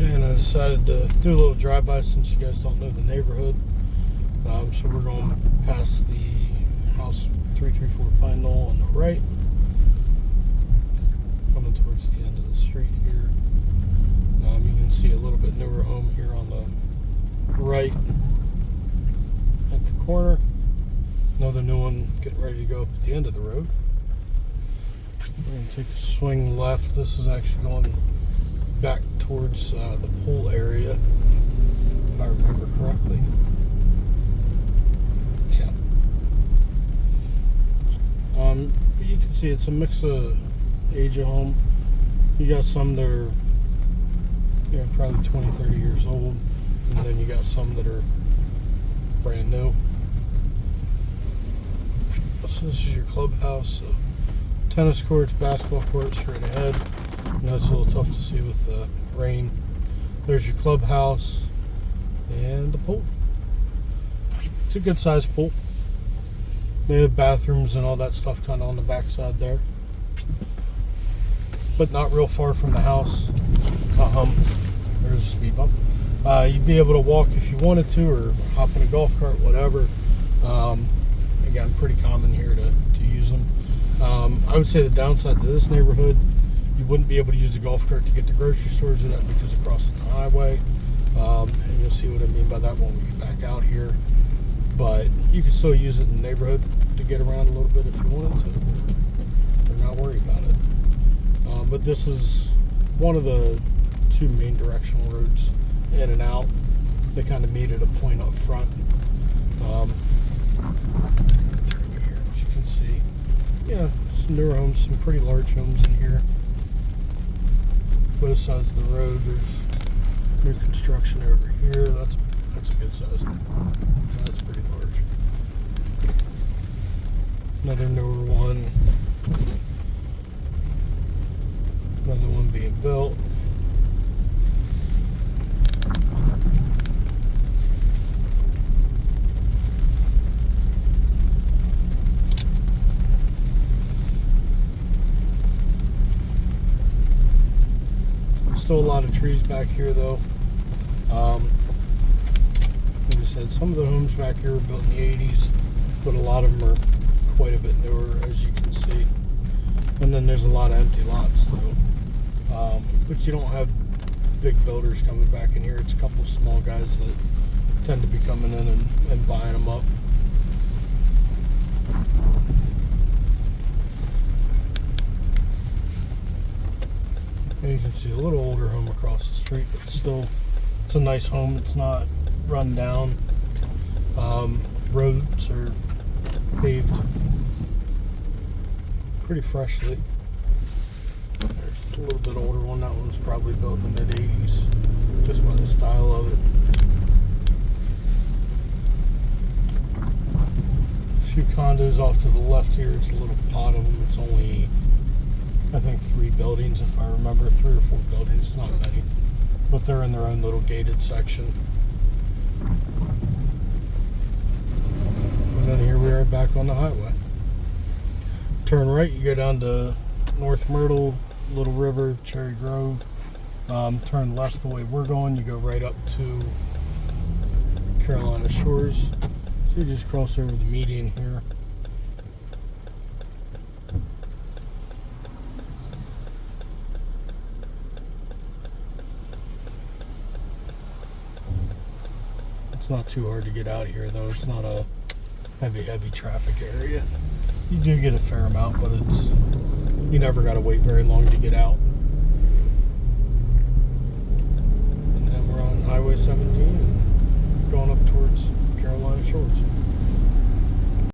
And I decided to do a little drive-by since you guys don't know the neighborhood. So we're going past the house 334 Pine Knoll on the right. Coming towards the end of the street here. You can see a little bit newer home here on the right at the corner. Another new one getting ready to go up at the end of the road. We're going to take a swing left. This is actually going back towards the pool area, if I remember correctly. Yeah. You can see it's a mix of age of home. You got some that are probably 20, 30 years old, and then you got some that are brand new. So this is your clubhouse. So tennis courts, basketball courts straight ahead. I know it's a little tough to see with the rain. There's your clubhouse and the pool. It's a good sized pool. They have bathrooms and all that stuff kind of on the backside there, but not real far from the house. There's a speed bump. You'd be able to walk if you wanted to, or hop in a golf cart, whatever. Again, pretty common here to use them. I would say the downside to this neighborhood, you wouldn't be able to use the golf cart to get to grocery stores with that because of crossing the highway. And you'll see what I mean by that when we get back out here. But you can still use it in the neighborhood to get around a little bit if you wanted to. They're not worried about it. But this is one of the two main directional roads in and out. They kind of meet at a point up front. Turn here, as you can see. Yeah, some newer homes, some pretty large homes in here. Both sides of the road. There's new construction over here. That's a good size. That's pretty large. Another newer one. Another one being built. Still a lot of trees back here though. Like I said, some of the homes back here were built in the 80s, but a lot of them are quite a bit newer, as you can see. And then there's a lot of empty lots though. But you don't have big builders coming back in here. It's a couple small guys that tend to be coming in and buying them up. And you can see a little older home across the street, but still, it's a nice home. It's not run down. Roads are paved pretty freshly. There's a little bit older one. That one's probably built in the mid-80s, just by the style of it. A few condos off to the left here. It's a little pot of them. It's only, I think, 3 buildings, if I remember. 3 or 4 buildings. It's not many, but they're in their own little gated section. And then here we are back on the highway. Turn right, you go down to North Myrtle, Little River, Cherry Grove. Turn left the way we're going, you go right up to Carolina Shores. So you just cross over the median here. It's not too hard to get out here though. It's not a heavy traffic area. You do get a fair amount, but you never got to wait very long to get out. And then we're on Highway 17 and going up towards Carolina Shores.